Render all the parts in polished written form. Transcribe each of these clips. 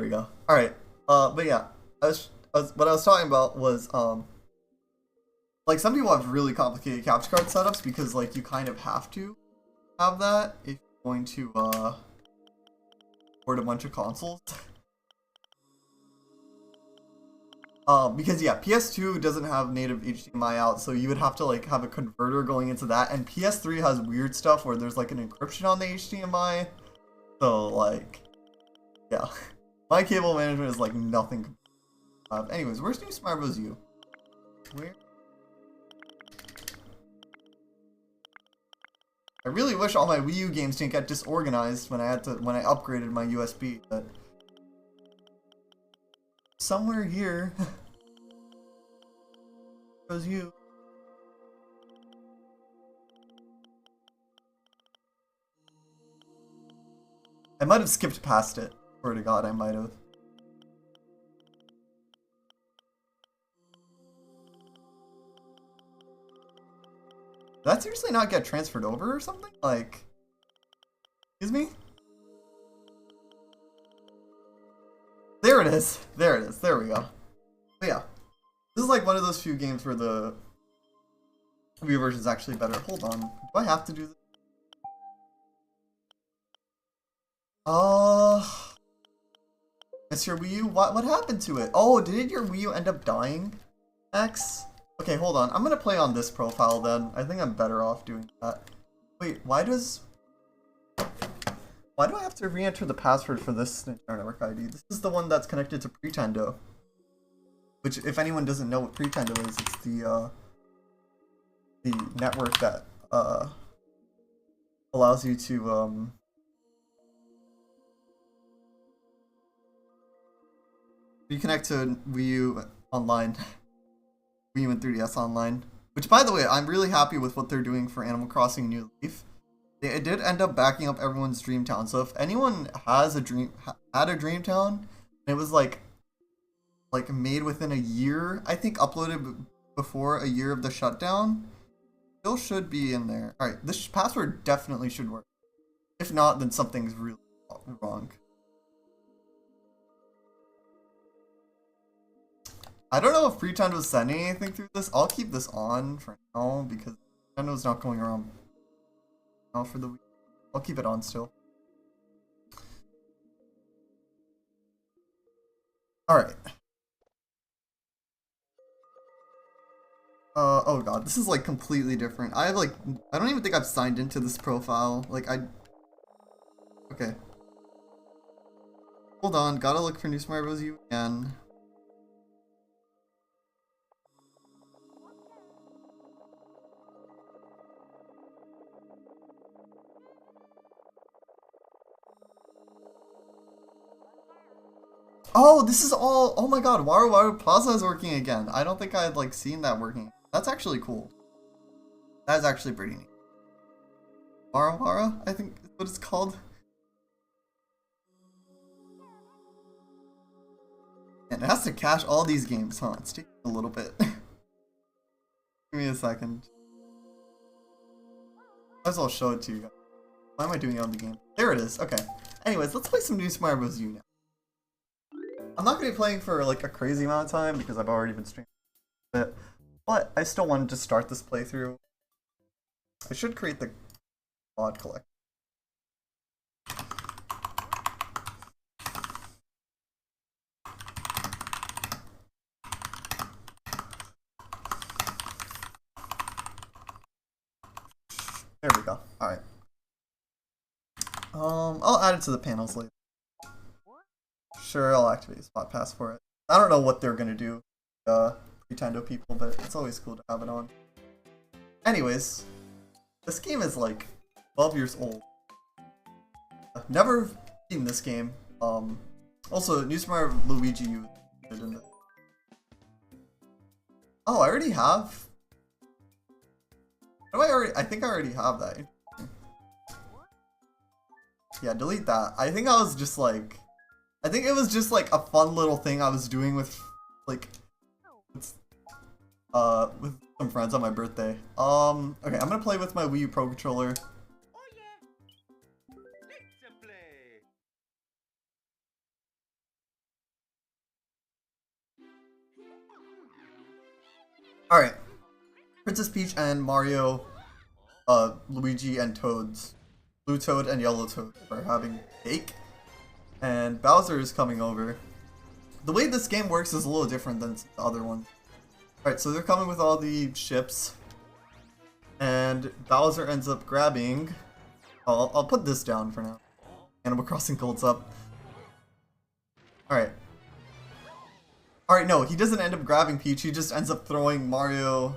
we go. All right. But yeah, what I was talking about was like some people have really complicated capture card setups because like you kind of have to have that if you're going to port a bunch of consoles. Because yeah, PS2 doesn't have native HDMI out, so you would have to like have a converter going into that, and PS3 has weird stuff where there's like an encryption on the HDMI. So like, yeah, my cable management is like nothing. Anyways, where's New Smart Bros. U? Where? I really wish all my Wii U games didn't get disorganized when I upgraded my USB, but somewhere here goes you. I might have skipped past it. Swear to God, I might have. Did that seriously not get transferred over or something? Like, excuse me? There it is. There it is. There we go. But yeah. This is like one of those few games where the Wii U version is actually better. Hold on. Do I have to do this? It's your Wii U? What happened to it? Oh, did your Wii U end up dying? X? Okay, hold on. I'm gonna play on this profile then. I think I'm better off doing that. Wait, why do I have to re-enter the password for this Nintendo Network ID? This is the one that's connected to Pretendo. Which, if anyone doesn't know what Pretendo is, it's the network that allows you to reconnect to Wii U online. Wii U and 3DS online. Which, by the way, I'm really happy with what they're doing for Animal Crossing New Leaf. It did end up backing up everyone's dream town. So if anyone has had a dream town, and it was like made within a year, I think uploaded before a year of the shutdown, still should be in there. All right, this password definitely should work. If not, then something's really wrong. I don't know if Pretend was sending anything through this. I'll keep this on for now because Nintendo's not going around now for the week. I'll keep it on still. Alright. Oh god, this is like completely different. I don't even think I've signed into this profile. Okay. Hold on, gotta look for New Smart Bros. U again. Oh, this is all. Oh my god, Waru Waru Plaza is working again. I don't think I had like seen that working. That's actually cool. That is actually pretty neat. Waru Waru, I think is what it's called. And it has to cache all these games, huh? It's taking a little bit. Give me a second. Might as well show it to you guys. Why am I doing it on the game? There it is. Okay. Anyways, let's play some New Smart Bros. U now. I'm not going to be playing for like a crazy amount of time because I've already been streaming it, but I still wanted to start this playthrough. I should create the mod collection. There we go. Alright. I'll add it to the panels later. Sure, I'll activate a spot pass for it. I don't know what they're gonna do, Pretendo people, but it's always cool to have it on. Anyways, this game is like 12 years old. I've never seen this game. Also, New Smart Luigi U is in it. Oh, I already have. Do I already? I think I already have that. Yeah, delete that. I think I was just like. I think it was just like a fun little thing I was doing with like with some friends on my birthday. Okay, I'm gonna play with my Wii U Pro Controller. Alright. Princess Peach and Mario, Luigi and Toads. Blue Toad and Yellow Toad are having cake. And Bowser is coming over. The way this game works is a little different than the other one. Alright, so they're coming with all the ships. And Bowser ends up grabbing... I'll put this down for now. Animal Crossing Gold's up. Alright. Alright, no, he doesn't end up grabbing Peach, he just ends up throwing Mario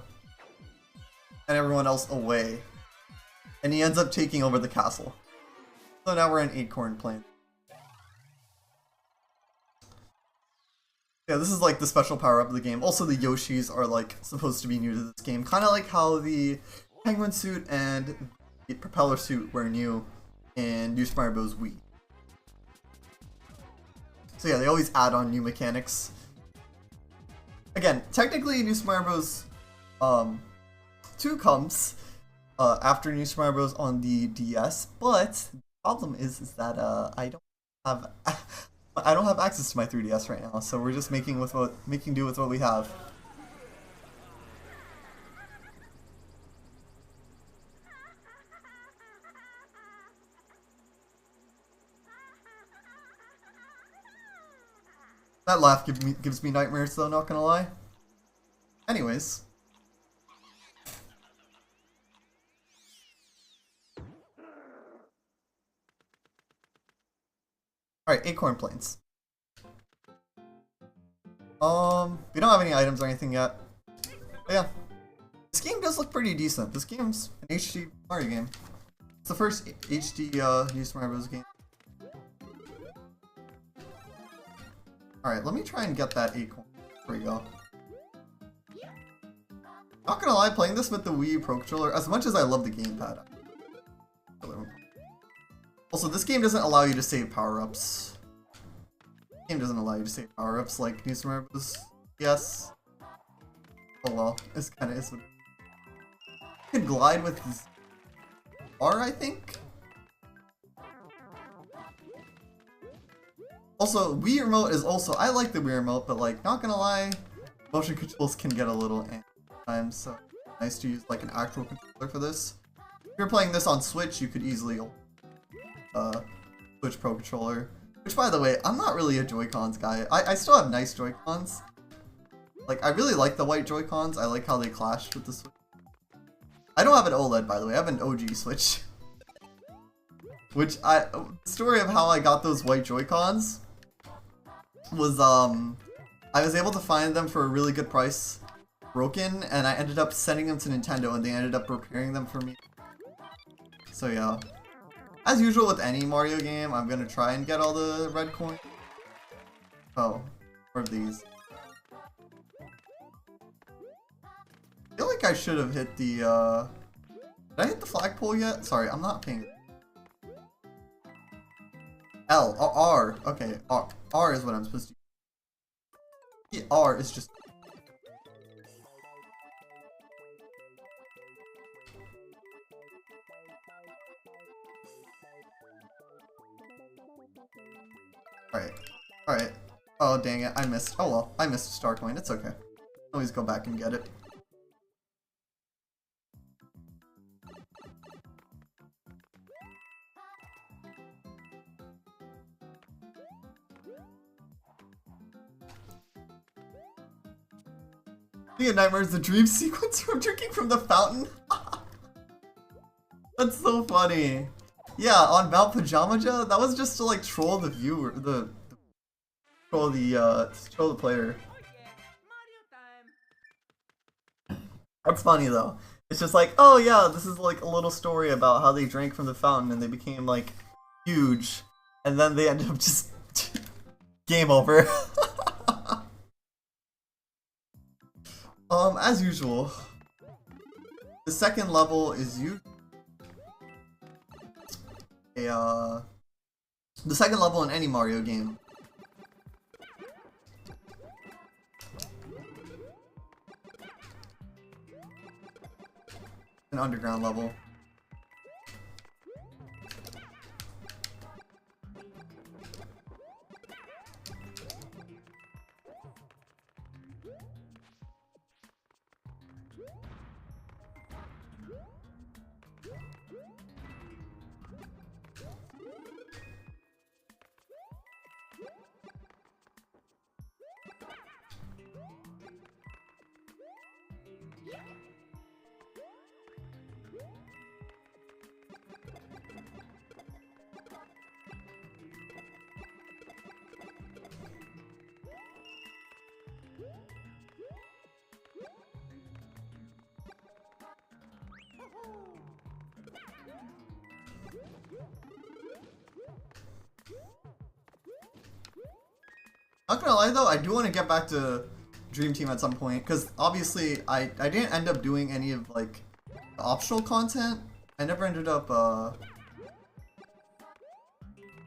and everyone else away. And he ends up taking over the castle. So now we're in Acorn Plain. Yeah, this is like the special power-up of the game. Also, the Yoshis are like supposed to be new to this game. Kind of like how the Penguin suit and the propeller suit were new in New Super Mario Bros. Wii. So yeah, they always add on new mechanics. Again, technically New Super Mario Bros. 2 comes after New Super Mario Bros. On the DS, but the problem is that I don't have access to my 3DS right now, so we're just making do with what we have. That laugh gives me nightmares though, not gonna lie. Anyways. Alright, Acorn Plains. We don't have any items or anything yet. But yeah. This game does look pretty decent. This game's an HD Mario game. It's the first HD New Super Mario Bros. Game. Alright, let me try and get that acorn. There we go. Not gonna lie, playing this with the Wii U Pro Controller, as much as I love the gamepad. Also, this game doesn't allow you to save power-ups. This game doesn't allow you to save power-ups like New Super Mario Bros. Yes. Oh well, it's kinda is what you can glide with this R, I think? Also, Wii Remote is also, I like the Wii Remote, but like, not gonna lie, motion controls can get a little sometimes, so nice to use like an actual controller for this. If you're playing this on Switch, you could easily Switch Pro Controller. Which, by the way, I'm not really a Joy-Cons guy. I still have nice Joy-Cons. Like, I really like the white Joy-Cons. I like how they clash with the Switch. I don't have an OLED, by the way. I have an OG Switch. Which, the story of how I got those white Joy-Cons was, I was able to find them for a really good price, broken, and I ended up sending them to Nintendo, and they ended up repairing them for me. So yeah. As usual with any Mario game, I'm gonna try and get all the red coins. Oh, more of these. I feel like I should have hit the, did I hit the flagpole yet? Sorry, I'm not paying. L, or R, okay, R is what I'm supposed to use. R is just... Alright. Oh, dang it, I missed. Oh well, I missed a star coin, it's okay. Always go back and get it. The nightmare is the dream sequence from drinking from the fountain. That's so funny. Yeah, on Mount Pajamaja, that was just to like troll the viewer, troll the player. That's funny though. It's just like, oh yeah, this is like a little story about how they drank from the fountain and they became like huge, and then they ended up just game over. As usual, the second level is the second level in any Mario game. An underground level. Not gonna lie though, I do want to get back to Dream Team at some point, because obviously I didn't end up doing any of like the optional content. I never ended up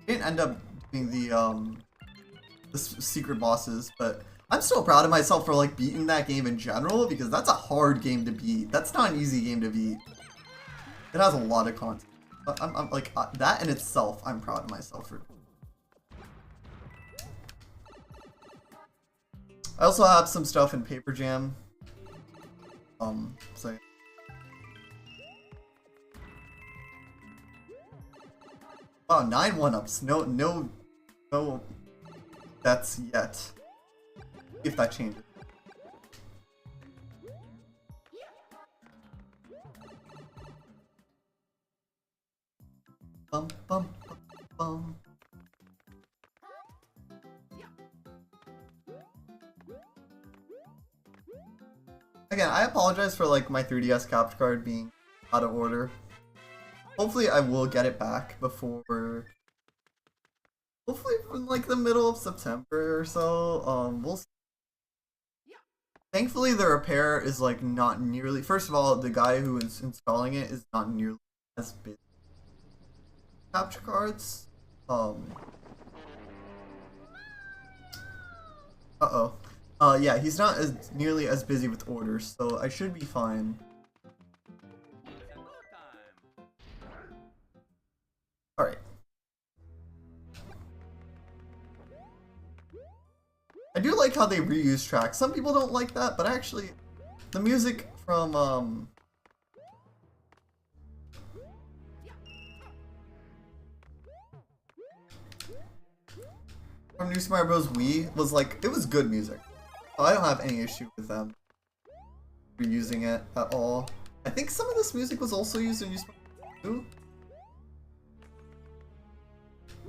didn't end up doing the secret bosses, but I'm still proud of myself for like beating that game in general, because that's a hard game to beat. That's not an easy game to beat. It has a lot of content. But I'm like that in itself, I'm proud of myself for. I also have some stuff in Paper Jam. So. Oh, 9 1-ups. No deaths yet. If that changes. Bum bum bum bum. Again, I apologize for like my 3DS capture card being out of order. Hopefully I will get it back before, hopefully in like the middle of September or so. We'll see. Thankfully the repair is like not nearly, first of all, the guy who is installing it is not nearly as big. Capture cards. Yeah, he's not as nearly as busy with orders, so I should be fine. Alright. I do like how they reuse tracks. Some people don't like that, but actually, the music from New Super Mario Bros. Wii was like, it was good music. So I don't have any issue with them reusing it at all. I think some of this music was also used in New Super Mario 2.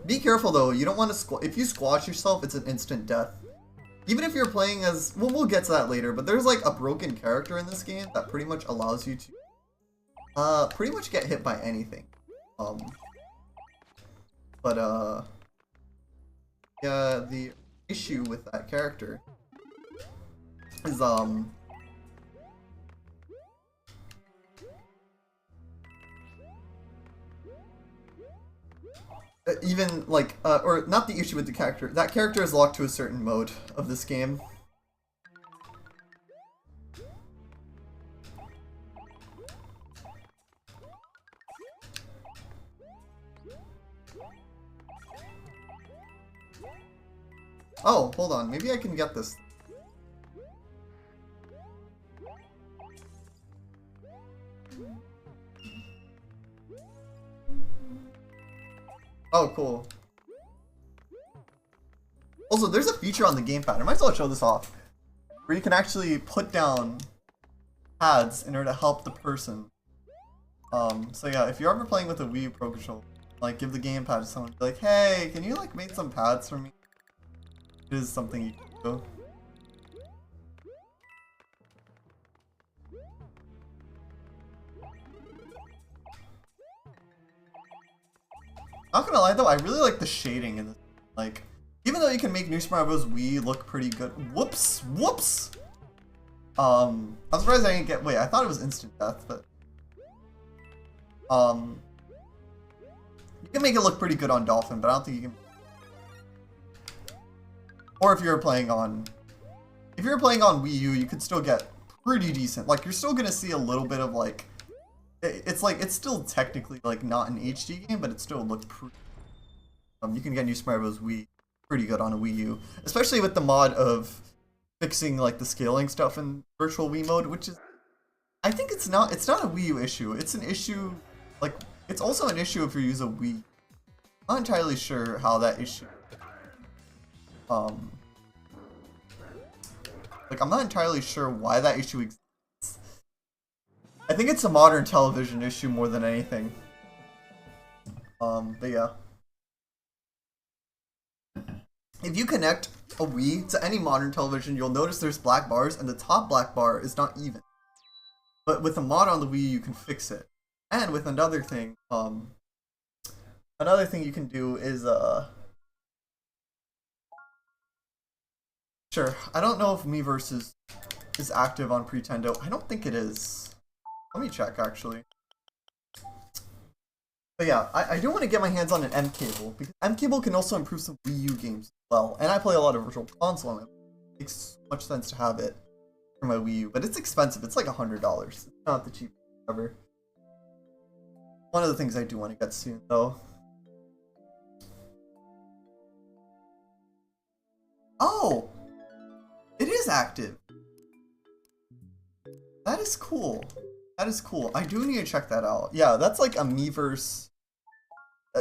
Be careful though, you don't want to if you squash yourself, it's an instant death. Even if you're playing as, well, we'll get to that later, but there's like a broken character in this game that pretty much allows you to pretty much get hit by anything. Yeah, the issue with that character is even like or not the issue with the character. That character is locked to a certain mode of this game. Oh, hold on. Maybe I can get this. Oh, cool. Also, there's a feature on the gamepad. I might as well show this off. Where you can actually put down pads in order to help the person. So yeah, if you're ever playing with a Wii U Pro Controller, like give the gamepad to someone, be like, hey, can you like make some pads for me? It is something you can do. Not gonna lie though, I really like the shading in this. Like, even though you can make New Super Mario Bros. Wii look pretty good. Whoops! Whoops! I'm surprised I didn't get. Wait, I thought it was instant death, but. You can make it look pretty good on Dolphin, but I don't think you can. Or if you're playing on. If you're playing on Wii U, you could still get pretty decent. Like, you're still gonna see a little bit of like. It's like, it's still technically like not an HD game, but it still looks pretty. You can get New Super Mario Bros. Wii pretty good on a Wii U, especially with the mod of fixing like the scaling stuff in Virtual Wii mode, which is, I think it's not a Wii U issue. It's an issue, like it's also an issue if you use a Wii. I'm not entirely sure how that issue. Like I'm not entirely sure why that issue exists. I think it's a modern television issue more than anything. But yeah. If you connect a Wii to any modern television, you'll notice there's black bars, and the top black bar is not even. But with a mod on the Wii, you can fix it. And with another thing you can do is Sure. I don't know if Miiverse is active on Pretendo. I don't think it is. Let me check, actually. But yeah, I do want to get my hands on an M cable, because M cable can also improve some Wii U games as well. And I play a lot of Virtual Console, and it makes so much sense to have it for my Wii U. But it's expensive. It's like $100. It's not the cheapest ever. One of the things I do want to get soon, though. Oh! It is active! That is cool. That is cool. I do need to check that out. Yeah, that's like a Miiverse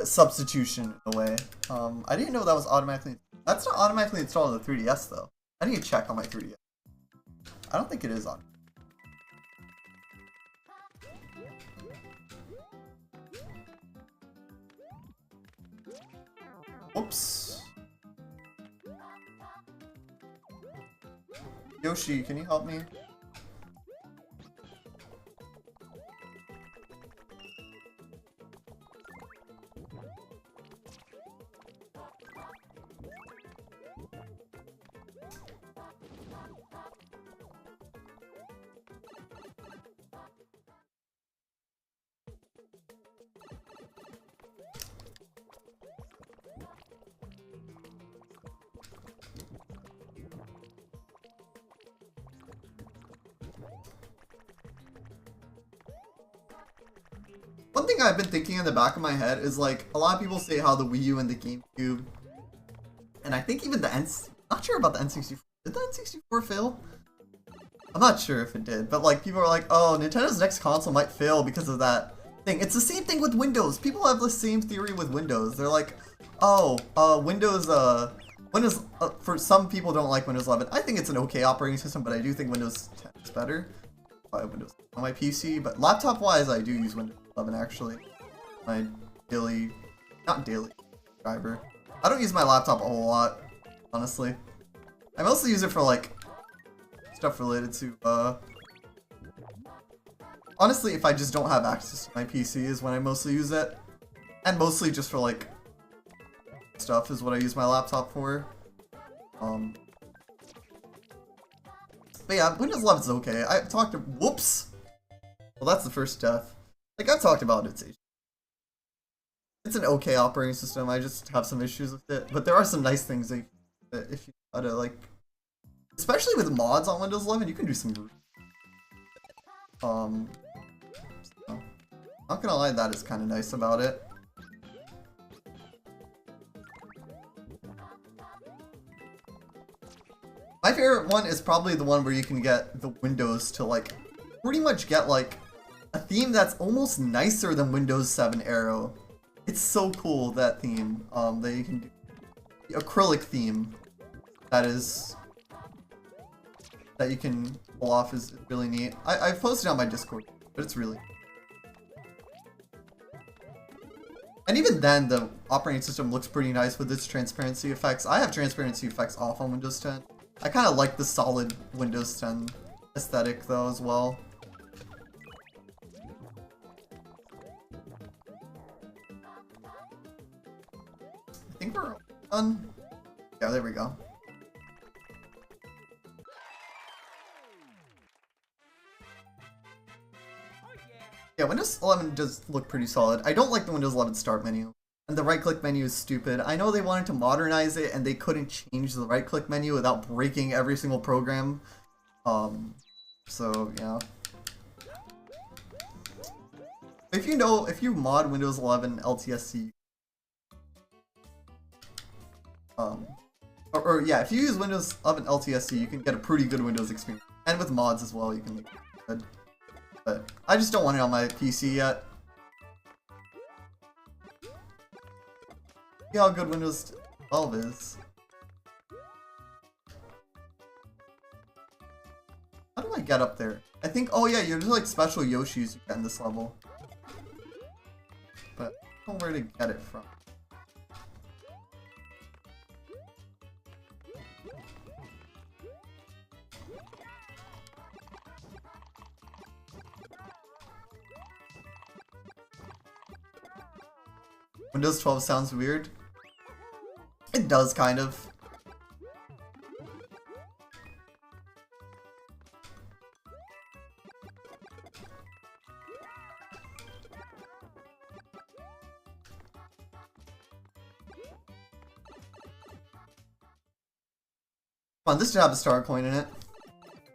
substitution in a way. I didn't know that was automatically... That's not automatically installed on the 3DS, though. I need to check on my 3DS. I don't think it is on. Oops. Yoshi, can you help me? One thing I've been thinking in the back of my head is like, a lot of people say how the Wii U and the GameCube, and I think even the not sure about the N64. Did the N64 fail? I'm not sure if it did, but like people are like, oh, Nintendo's next console might fail because of that thing. It's the same thing with Windows. People have the same theory with Windows. They're like, oh, Windows, for some people don't like Windows 11. I think it's an okay operating system, but I do think Windows 10 is better. I have Windows on my PC, but laptop-wise, I do use Windows 11 actually. My daily, not daily, driver. I don't use my laptop a whole lot, honestly. I mostly use it for like stuff related to, honestly, if I just don't have access to my PC is when I mostly use it. And mostly just for like stuff is what I use my laptop for. But yeah, Windows 11 is okay. I've talked to, whoops! Well, that's the first death. Like, I've talked about it. It's an okay operating system, I just have some issues with it. But there are some nice things that if you try to, like, especially with mods on Windows 11, you can do some... so, not gonna lie, that is kind of nice about it. My favorite one is probably the one where you can get the windows to like pretty much get like a theme that's almost nicer than Windows 7 Aero. It's so cool, that theme. That you can do. The acrylic theme that you can pull off is really neat. I've posted it on my Discord, but it's really... And even then, the operating system looks pretty nice with its transparency effects. I have transparency effects off on Windows 10. I kind of like the solid Windows 10 aesthetic though as well. I think we're done. Yeah, there we go. Yeah, Windows 11 does look pretty solid. I don't like the Windows 11 start menu. And the right-click menu is stupid. I know they wanted to modernize it and they couldn't change the right-click menu without breaking every single program. So, yeah. If you mod Windows 11 LTSC, yeah, if you use Windows 11 LTSC, you can get a pretty good Windows experience. And with mods as well, you can make it good. But I just don't want it on my PC yet. See how good Windows 12 is. How do I get up there? I think, oh yeah, there's like special Yoshis you get in this level. But I don't know where to get it from. Windows 12 sounds weird. It does, kind of. Come on, this should have a star coin in it.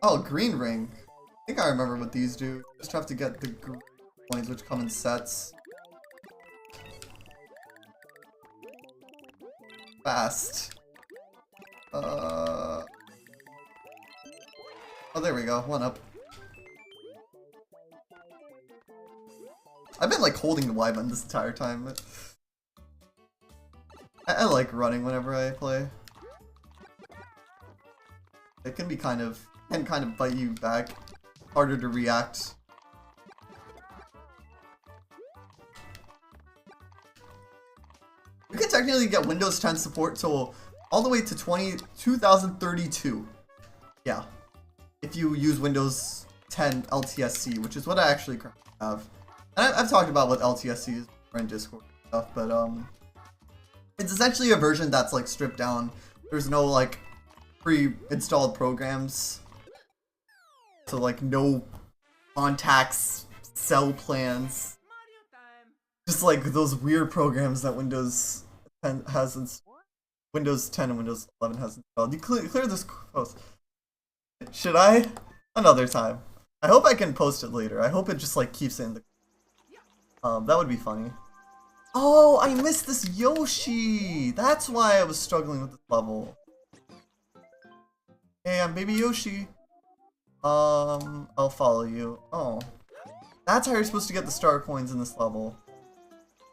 Oh, green ring. I think I remember what these do. Just have to get the green coins, which come in sets. Fast. Oh, there we go. One up. I've been like holding the Y button this entire time, but I like running whenever I play. It can be kind of bite you back. Harder to react. You can technically get Windows 10 support till all the way to 2032. Yeah. If you use Windows 10 LTSC, which is what I actually currently have. And I've talked about what LTSC is in Discord and stuff, but it's essentially a version that's like stripped down. There's no like pre-installed programs. So like no contacts, cell plans. Just like those weird programs that Windows 10 has Windows 10 and Windows 11 has installed. You clear this post. Should I? Another time. I hope I can post it later. I hope it just like keeps it in the that would be funny. Oh, I missed this Yoshi! That's why I was struggling with this level. Hey, I'm Baby Yoshi. I'll follow you. Oh. That's how you're supposed to get the star coins in this level.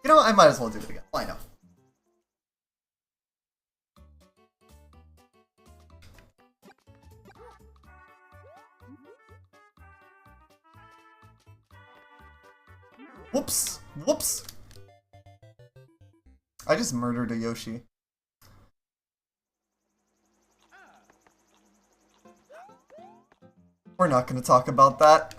You know what? I might as well do it again. Why not? Whoops! Whoops! I just murdered a Yoshi. We're not gonna talk about that.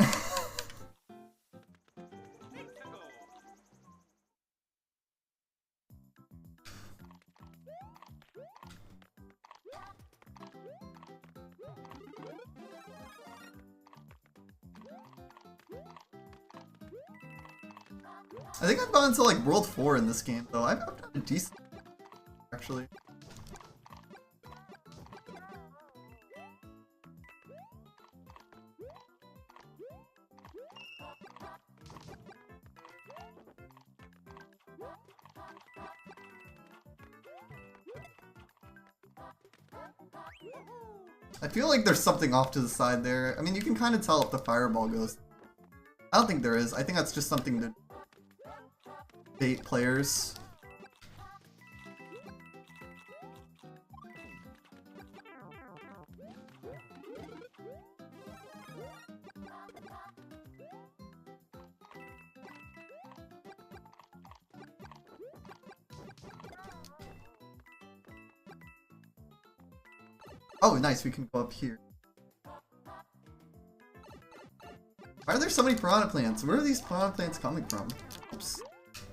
I think I've gone to like World 4 in this game, though. I've done a decent, actually. I feel like there's something off to the side there. I mean, you can kind of tell if the fireball goes. I don't think there is. I think that's just something to bait players. Oh, nice, we can go up here. Why are there so many piranha plants? Where are these piranha plants coming from? Oops.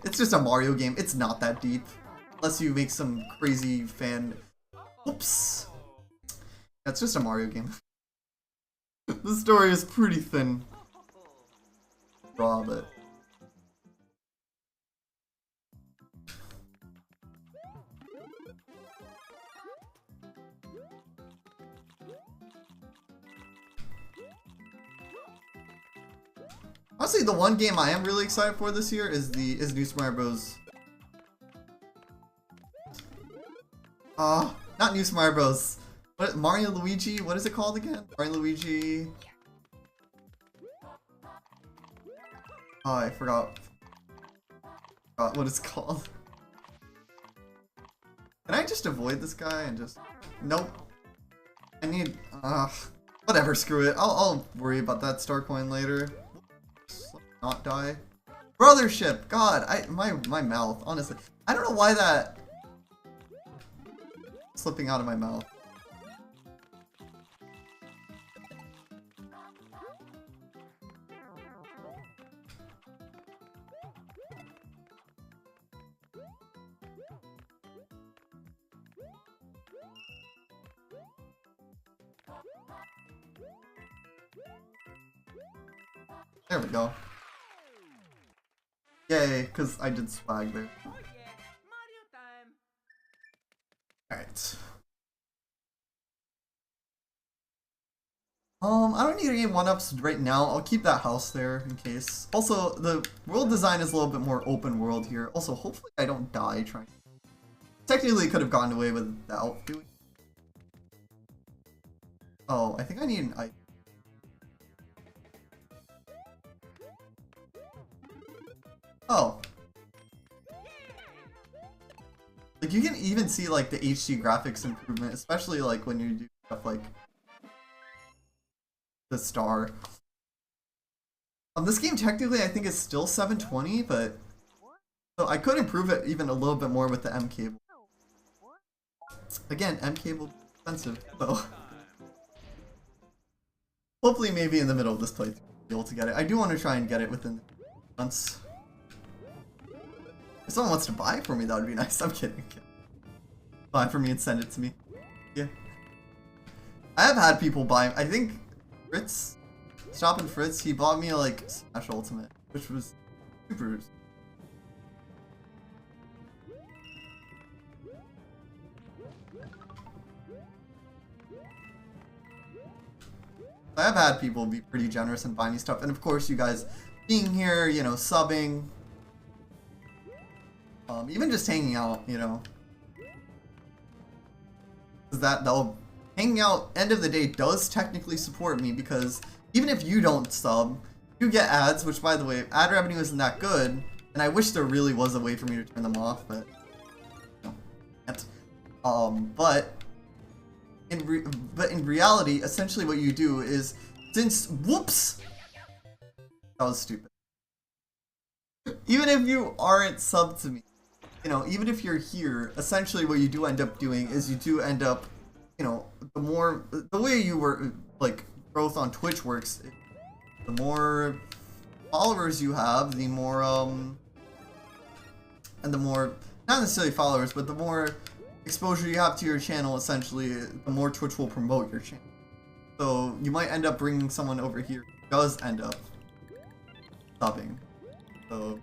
It's just a Mario game. It's not that deep. Unless you make some crazy fan... Oops. That's just a Mario game. The story is pretty thin. Raw, but... Honestly, the one game I am really excited for this year is New Super Mario Bros. Not New Super Mario Bros. What, Mario Luigi? What is it called again? Mario Luigi. Oh, I forgot what it's called. Can I just avoid this guy and just... Nope. I need... whatever, screw it. I'll worry about that star coin later. Not die. Brothership! God, my mouth, honestly. I don't know why that... slipping out of my mouth. There we go. Yay, because I did swag there. Alright. I don't need any 1-ups right now. I'll keep that house there in case. Also, the world design is a little bit more open world here. Also, hopefully I don't die trying. Technically, could have gotten away without doing. Oh, I think I need an item. Oh. Like, you can even see, like, the HD graphics improvement, especially, like, when you do stuff like the star. This game, technically, I think is still 720, but... So I could improve it even a little bit more with the M cable. Again, M cable is expensive, so... Hopefully, maybe in the middle of this playthrough, I'll be able to get it. I do want to try and get it within months. If someone wants to buy it for me, that would be nice. I'm kidding. Buy it for me and send it to me. Yeah. I have had people buy. I think Fritz, Stop and Fritz, he bought me like Smash Ultimate, which was super. I have had people be pretty generous and buy me stuff, and of course, you guys being here, you know, subbing, even just hanging out, you know. That'll hanging out end of the day does technically support me, because even if you don't sub, you get ads, which by the way, ad revenue isn't that good, and I wish there really was a way for me to turn them off, but no, can't. But in reality, essentially what you do is, since whoops, that was stupid. Even if you aren't subbed to me, you know, even if you're here, essentially what you do end up doing is you do end up, you know, the way you were, like, growth on Twitch works, the more followers you have, the more, and the more, not necessarily followers, but the more exposure you have to your channel, essentially, the more Twitch will promote your channel. So you might end up bringing someone over here who does end up subbing. So...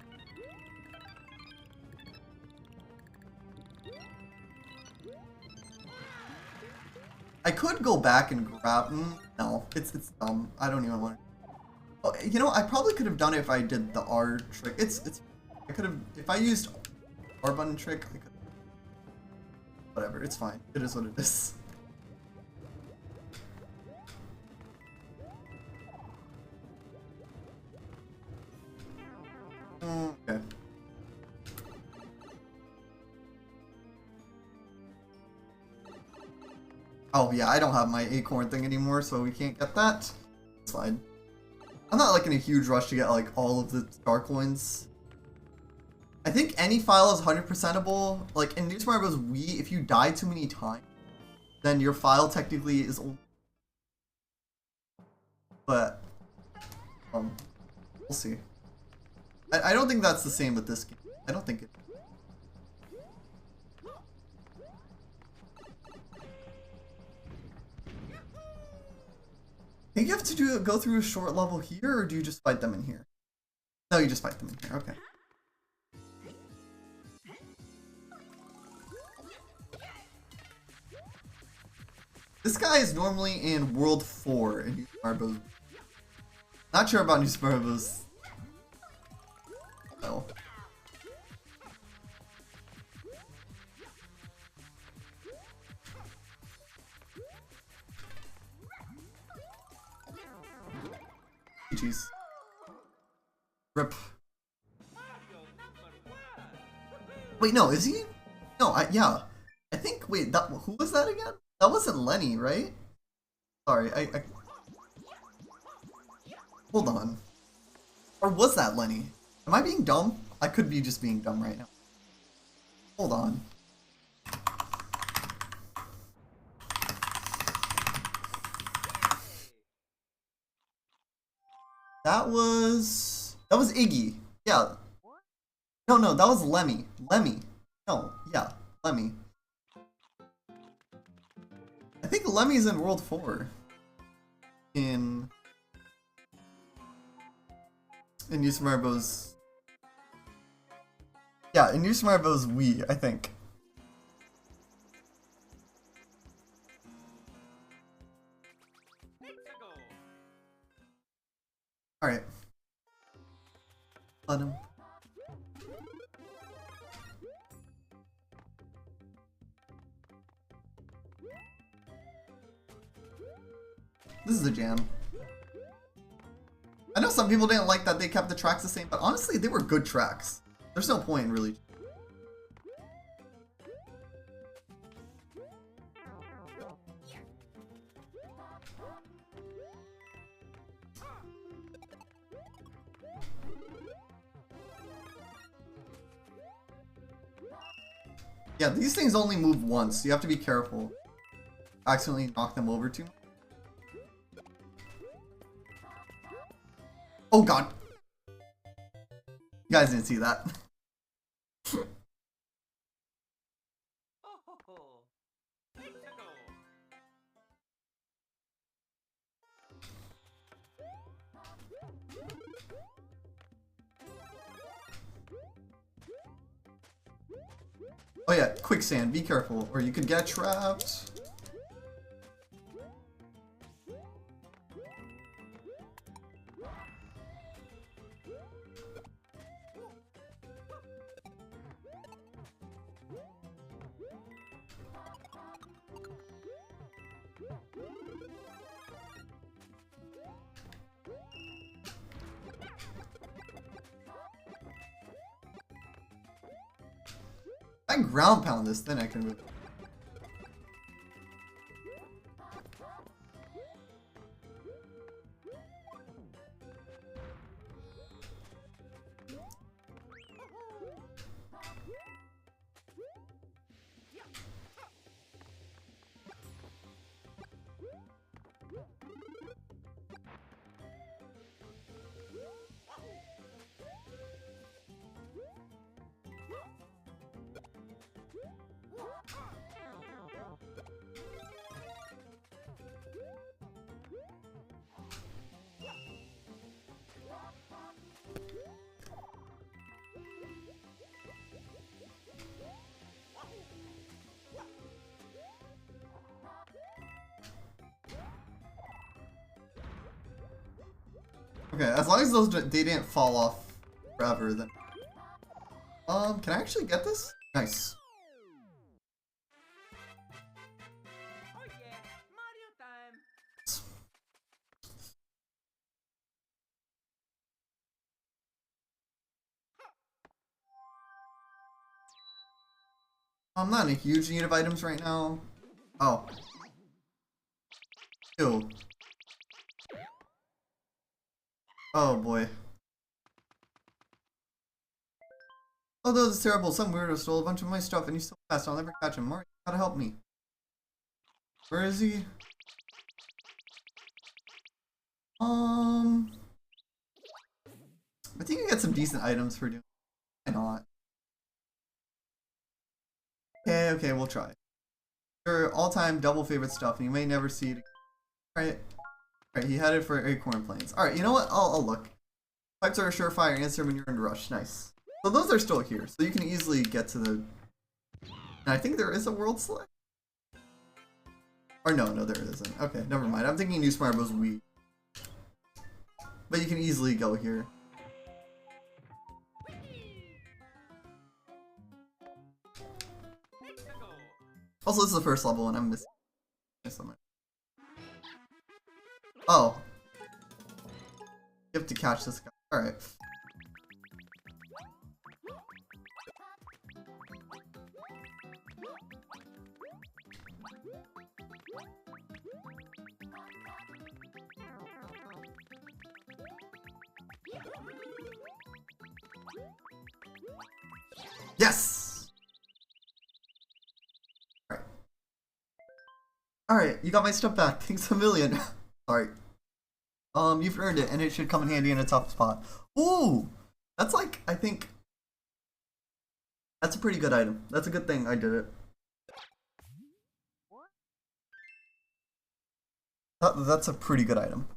I could go back and grab... no, it's dumb. I don't even want to... Oh, you know, I probably could have done it if I did the R trick. I could have... If I used R button trick, I could... Whatever, it's fine. It is what it is. Okay. Oh yeah, I don't have my acorn thing anymore, so we can't get that. It's fine. I'm not like in a huge rush to get like all of the star coins. I think any file is 100%able. Like in New Super Mario Bros. Wii, if you die too many times, then your file technically is only... But we'll see. I don't think that's the same with this game. I don't think it. Think you have to go through a short level here, or do you just fight them in here? No, you just fight them in here. Okay. This guy is normally in World 4 in New Super Mario Bros. Not sure about New Super Mario Bros. No. Jeez. Rip. Wait, no, is he? No, yeah. I think, wait, who was that again? That wasn't Lenny, right? Sorry, I... Hold on. Or was that Lenny? Am I being dumb? I could be just being dumb right now. Hold on. That was Iggy. Yeah. No, that was Lemmy. No, yeah, Lemmy. I think Lemmy's in World 4. In New Super Mario Bros. Yeah, in New Super Mario Bros. Wii, I think. Alright. Let him. This is a jam. I know some people didn't like that they kept the tracks the same, but honestly, they were good tracks. There's no point in really. Yeah, these things only move once, so you have to be careful. Accidentally knock them over too much. Oh god! You guys didn't see that. Oh yeah, quicksand, be careful, or you could get trapped. If I ground pound this, then I can move. Okay, as long as those they didn't fall off forever, then. Can I actually get this? Nice. Oh yeah, Mario time. I'm not in a huge need of items right now. Oh. Ew. Oh boy. Although this is terrible, some weirdo stole a bunch of my stuff and he's so fast I'll never catch him. Mario, you gotta help me. Where is he? I think you get some decent items for doing. Why not? Okay, we'll try. Your all-time double favorite stuff, and you may never see it. Alright, he headed for Acorn Plains. Alright, you know what? I'll look. Pipes are a surefire answer when you're in a rush. Nice. So those are still here, so you can easily get to the... And I think there is a world select. Or no, there isn't. Okay, never mind. I'm thinking New Smart Bros. Wii. But you can easily go here. Also, this is the first level, and I'm missing something. Oh. You have to catch this guy. Alright. Yes! Alright. Alright, you got my stuff back. Thanks a million. Sorry. You've earned it, and it should come in handy in a tough spot. Ooh! That's like, I think... That's a pretty good item. That's a good thing I did it. That's a pretty good item.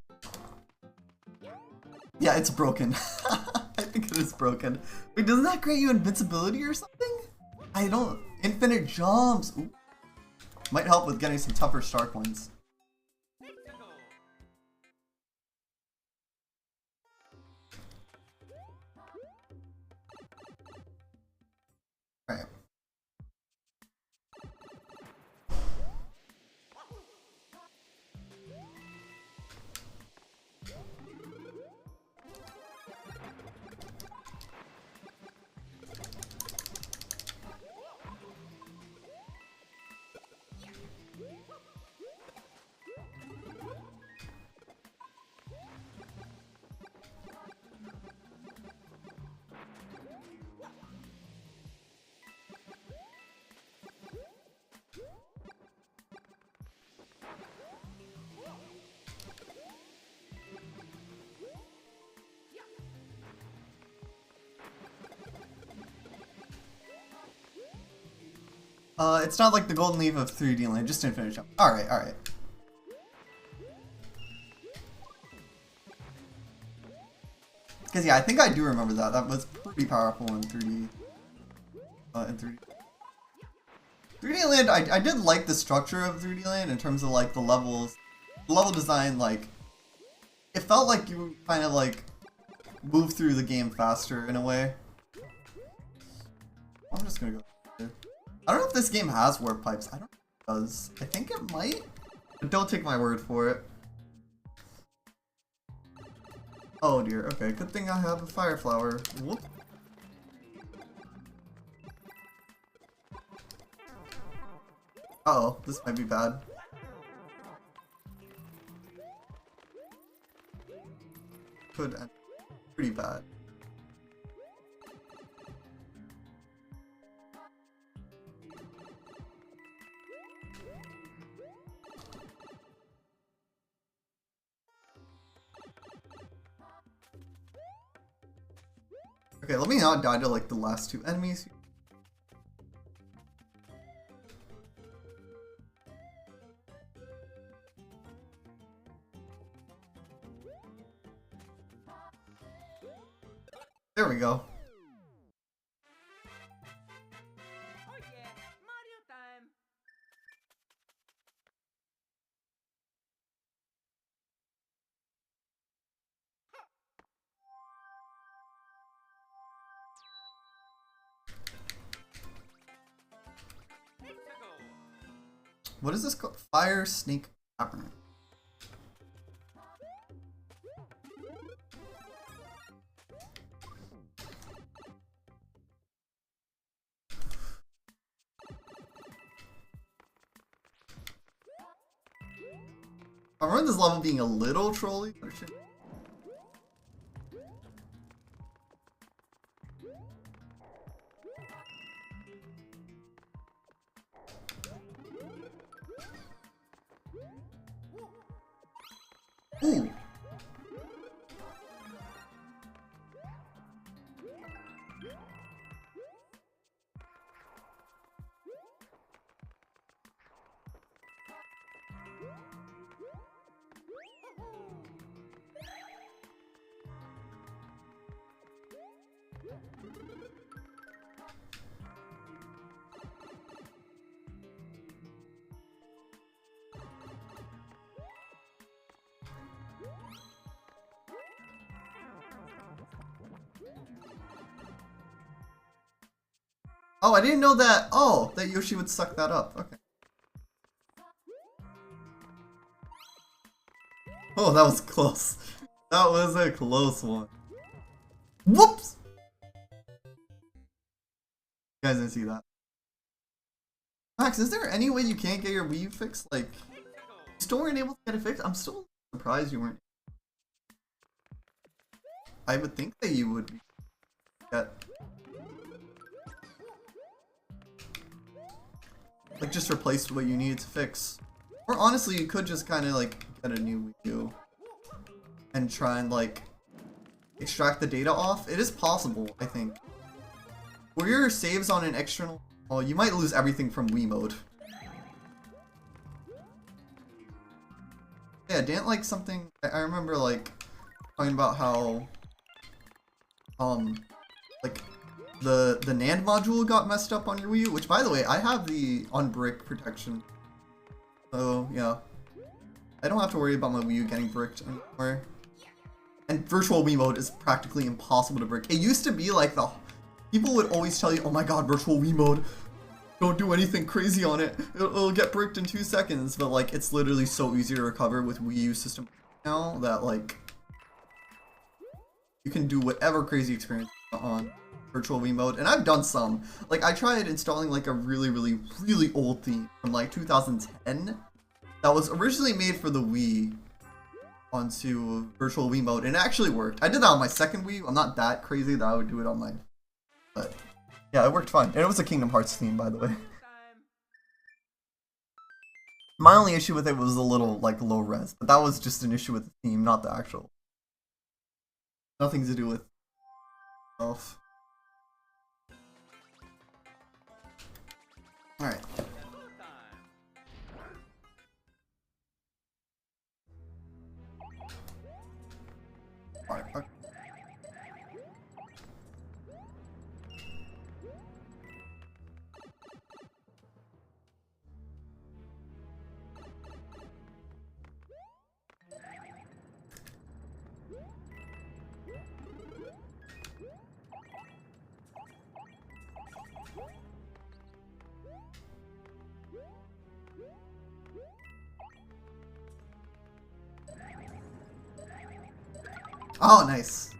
Yeah, it's broken. I think it is broken. Wait, doesn't that grant you invincibility or something? I don't... Infinite jumps! Ooh. Might help with getting some tougher start points. It's not like the golden leaf of 3D Land, just infinite jump. Alright, alright. Because yeah, I think I do remember that. That was pretty powerful in 3D. In 3D. 3D Land, I did like the structure of 3D Land in terms of like the levels. The level design, like, it felt like you kind of like move through the game faster in a way. I'm just gonna go here. I don't know if this game has warp pipes. I don't know if it does. I think it might, but don't take my word for it. Oh dear, okay, good thing I have a fire flower. Whoop. Uh oh, this might be bad. Could end pretty bad. Okay, let me not die to like the last two enemies. There we go. Oh yeah, Mario time. Let's go. What is this called? Fire Snake Cavern. I remember this level being a little trolly, but it should. Ooh. Oh, I didn't know that. Oh, that Yoshi would suck that up. Okay. Oh, that was close. That was a close one. Whoops! You guys didn't see that. Max, is there any way you can't get your Wii U fixed? Like, you still weren't able to get it fixed? I'm still surprised you weren't. I would think that you would get. Like, just replace what you needed to fix. Or honestly, you could just kind of like get a new Wii U and try and like extract the data off. It is possible, I think. Were your saves on an external? Oh, you might lose everything from Wii mode. Yeah, didn't like something. I remember like talking about how like the NAND module got messed up on your Wii U, which by the way, I have the on brick protection. So yeah, I don't have to worry about my Wii U getting bricked anymore. And virtual Wii mode is practically impossible to brick. It used to be like the people would always tell you, oh my god, virtual Wii mode, don't do anything crazy on it. It'll get bricked in 2 seconds. But like, it's literally so easy to recover with Wii U system now that like, you can do whatever crazy experience on virtual Wii mode. And I've done some. Like, I tried installing like a really old theme from like 2010 that was originally made for the Wii onto virtual Wii mode, and it actually worked. I did that on my second Wii. I'm not that crazy that I would do it on my, but yeah, it worked fine. And it was a Kingdom Hearts theme, by the way. My only issue with it was a little like low res, but that was just an issue with the theme, not the actual. Nothing to do with itself. Alright. Alright, okay. Oh, nice.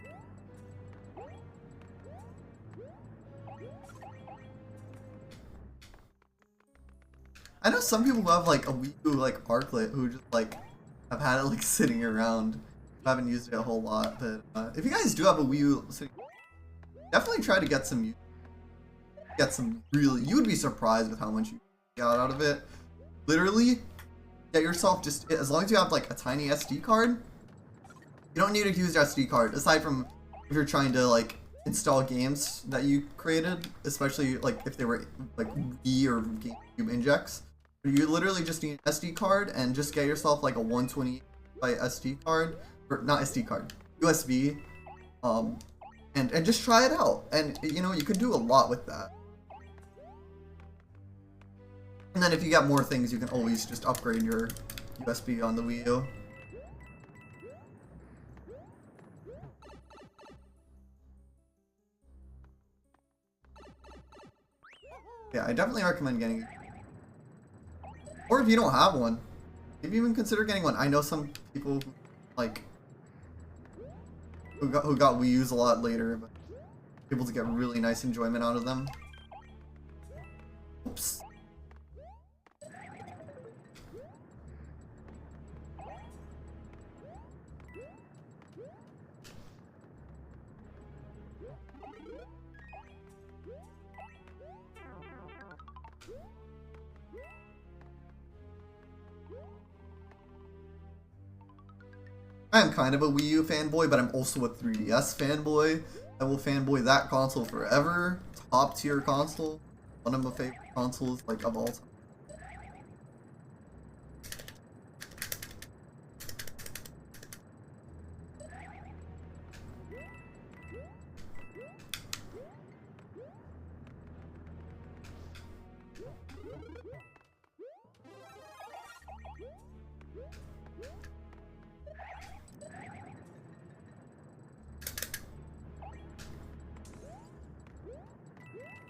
I know some people who have like a Wii U like Arclet who just like have had it like sitting around. I haven't used it a whole lot, but if you guys do have a Wii U, definitely try to get some really. You would be surprised with how much you got out of it. Literally, get yourself just as long as you have like a tiny SD card. You don't need a huge SD card, aside from if you're trying to like install games that you created, especially like if they were like Wii or GameCube injects. You literally just need an SD card and just get yourself like a 128 by SD card, or not SD card, USB, and just try it out. And you know, you can do a lot with that. And then if you got more things, you can always just upgrade your USB on the Wii U. Yeah, I definitely recommend getting it. Or if you don't have one, maybe even consider getting one. I know some people who, like who got Wii U's a lot later, but able to get really nice enjoyment out of them. Oops. I'm kind of a Wii U fanboy, but I'm also a 3DS fanboy. I will fanboy that console forever. Top tier console. One of my favorite consoles, like, of all time.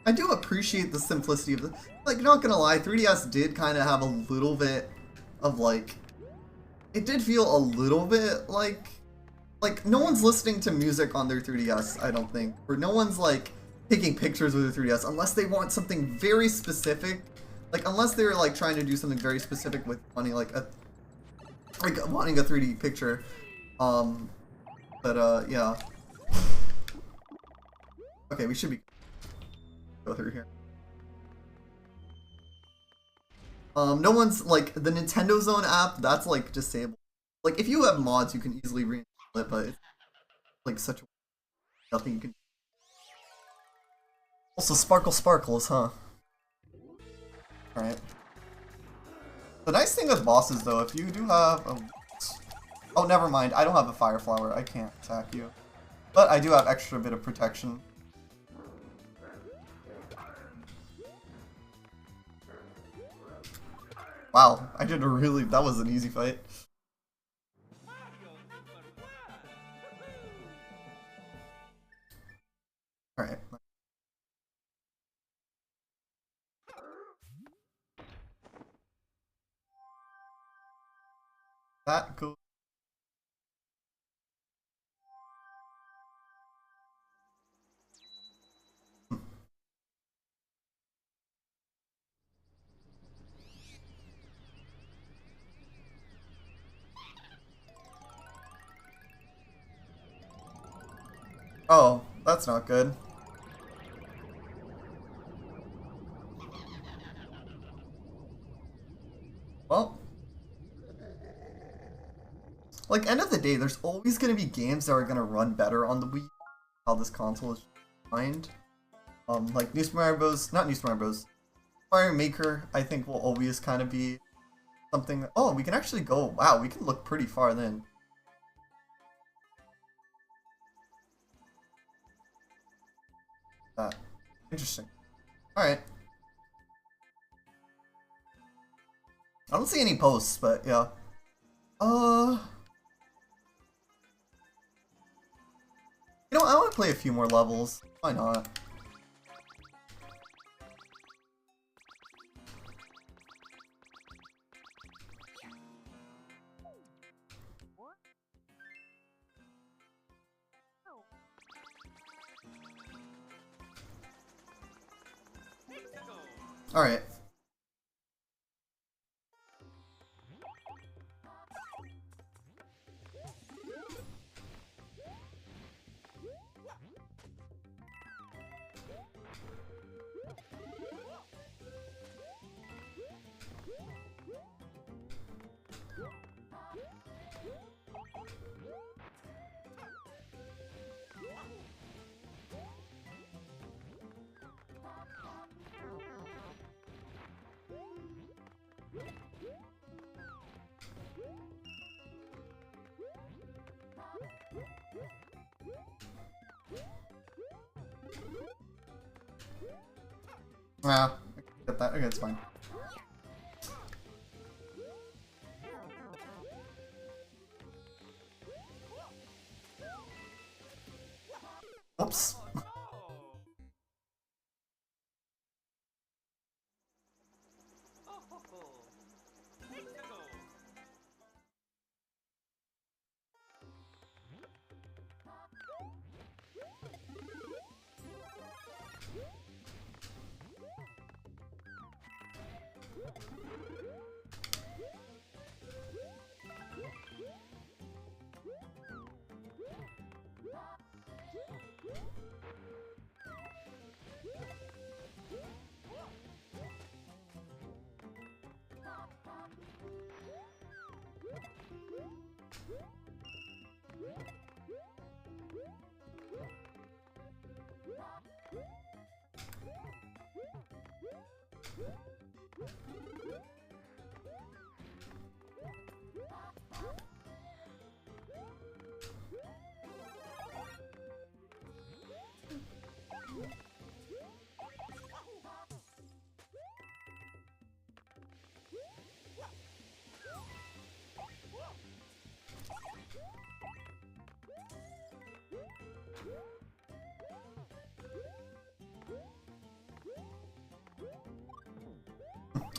I do appreciate the simplicity of the, like, not gonna lie, 3DS did kind of have a little bit of, like, it did feel a little bit like no one's listening to music on their 3DS, I don't think. Or no one's, like, taking pictures with their 3DS unless they want something very specific. Like, unless they're, like, trying to do something very specific with wanting, like, wanting a 3D picture. Yeah. Okay, we should be go through here. No one's like the Nintendo Zone app, that's like disabled. Like if you have mods you can easily reinstall it, but it's like such a nothing you can. Also sparkles, huh? Alright. The nice thing with bosses though, if you do have a oh never mind, I don't have a fire flower, I can't attack you. But I do have extra bit of protection. Wow, I did a really, that was an easy fight. Alright. That goes. Oh, that's not good. Well, like, end of the day, there's always going to be games that are going to run better on the Wii. How this console is designed. Like New Super Mario Bros. Not New Super Mario Bros. Mario Maker, I think, will always kind of be something that, oh, we can actually go, wow, we can look pretty far then. Interesting. Alright. I don't see any posts, but yeah. You know, I want to play a few more levels. Why not? Alright. Ah, get that. Okay, it's fine. Oops.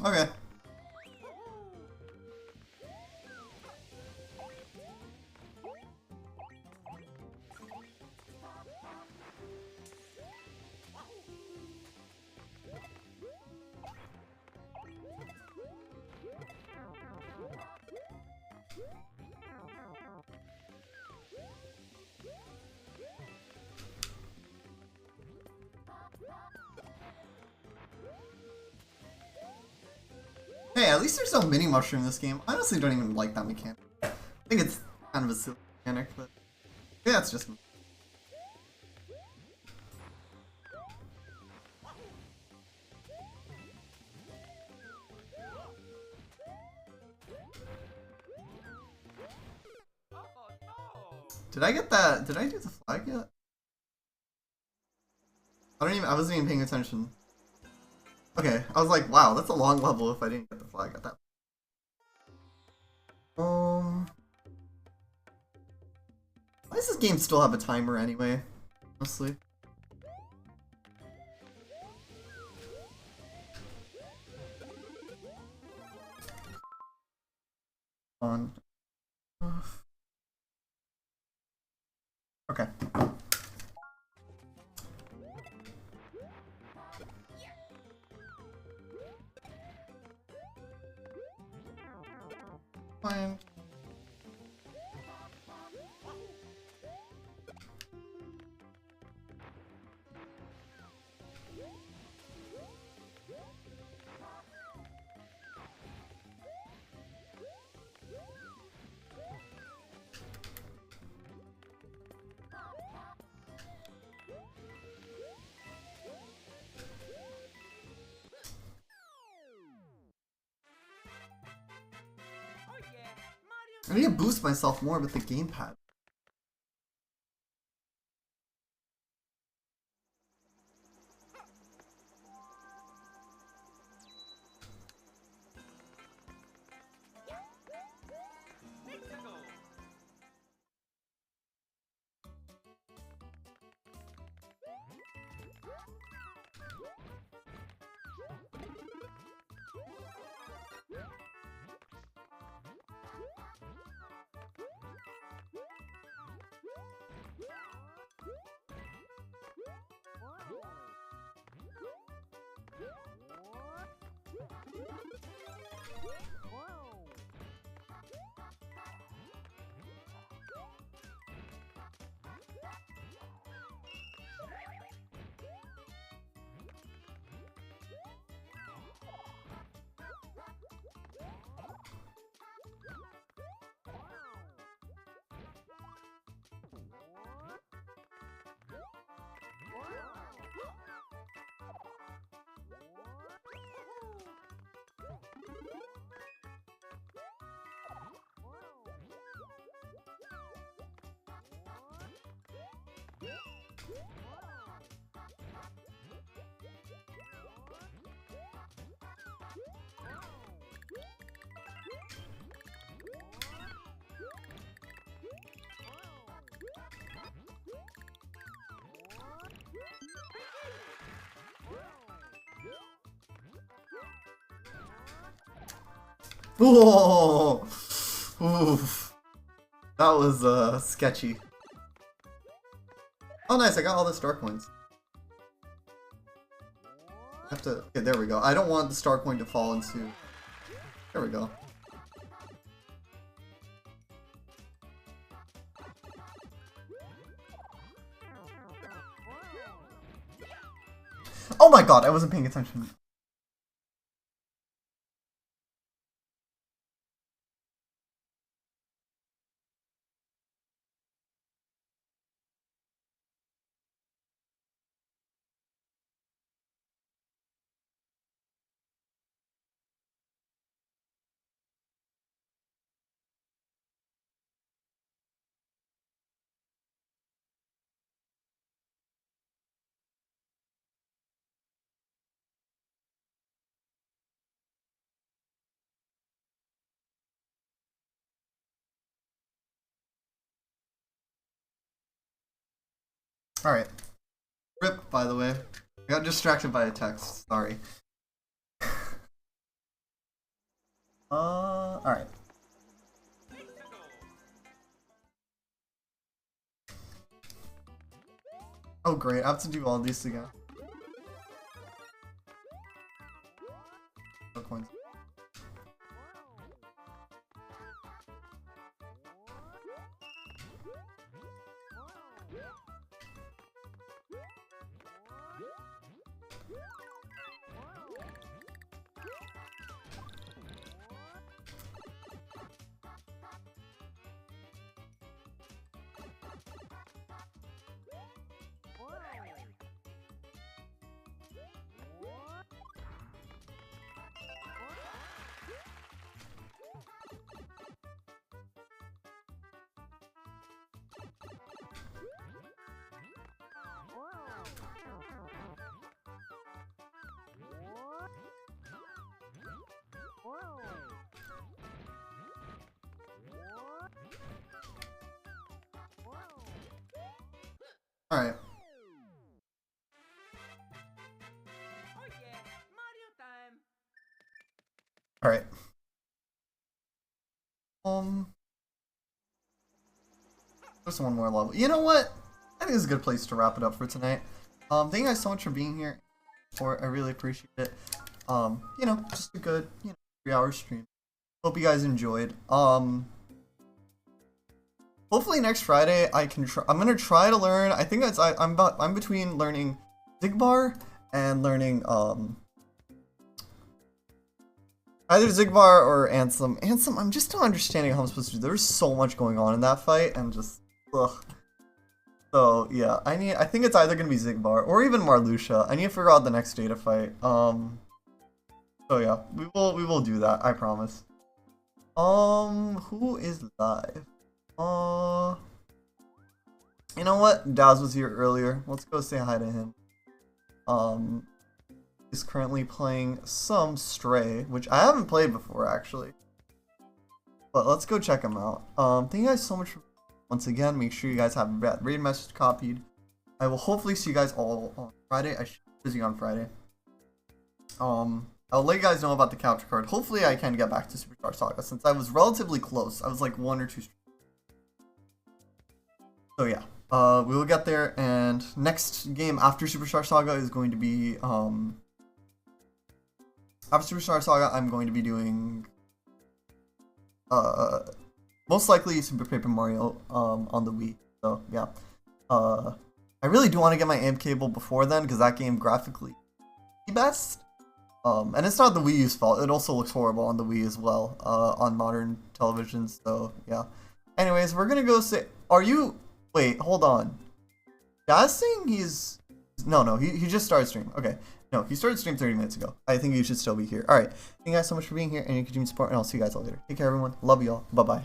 Okay. Hey, at least there's no mini mushroom in this game. I honestly don't even like that mechanic. I think it's kind of a silly mechanic, but yeah, that's just me. Did I get that? Did I do the flag yet? I wasn't even paying attention. Okay, I was like, wow, that's a long level if I didn't get the flag at that. Why does this game still have a timer anyway? Honestly. On. Okay. Fine. I need to boost myself more with the gamepad. Whoa! Oof. That was sketchy. Oh nice, I got all the star coins. I have to... Okay, there we go. I don't want the star coin to fall into... There we go. Oh my god, I wasn't paying attention. Alright. RIP, by the way. I got distracted by a text. Sorry. Alright. Oh great, I have to do all these again. No coins. Alright. Oh yeah, Mario time. Alright. Just one more level. You know what? I think it's a good place to wrap it up for tonight. Thank you guys so much for being here. I really appreciate it. You know, just a good, 3-hour stream. Hope you guys enjoyed. Hopefully next Friday I can try. I'm gonna try to learn. I think I'm between learning Xigbar and learning either Xigbar or Ansem. Ansem, I'm just not understanding how I'm supposed to do. There's so much going on in that fight, and just ugh. So yeah, I think it's either gonna be Xigbar or even Marluxia. I need to figure out the next data fight. So yeah, we will do that. I promise. Who is live? You know what? Daz was here earlier. Let's go say hi to him. He's currently playing some Stray, which I haven't played before actually. But let's go check him out. Thank you guys so much for once again. Make sure you guys have that raid message copied. I will hopefully see you guys all on Friday. I should be busy on Friday. I'll let you guys know about the capture card. Hopefully I can get back to Superstar Saga since I was relatively close. I was like 1 or 2. So yeah, we will get there, and next game after Superstar Saga is going to be after Superstar Saga I'm going to be doing most likely Super Paper Mario on the Wii. So yeah, I really do want to get my AMP cable before then because that game graphically is the best. And it's not the Wii U's fault. It also looks horrible on the Wii as well, on modern televisions. So yeah. Anyways, we're gonna go say. Are you? Wait, hold on. Daz saying he's. No, he just started stream. Okay. No, he started stream 30 minutes ago. I think you should still be here. All right. Thank you guys so much for being here, and you continue to support, and I'll see you guys all later. Take care, everyone. Love you all. Bye bye.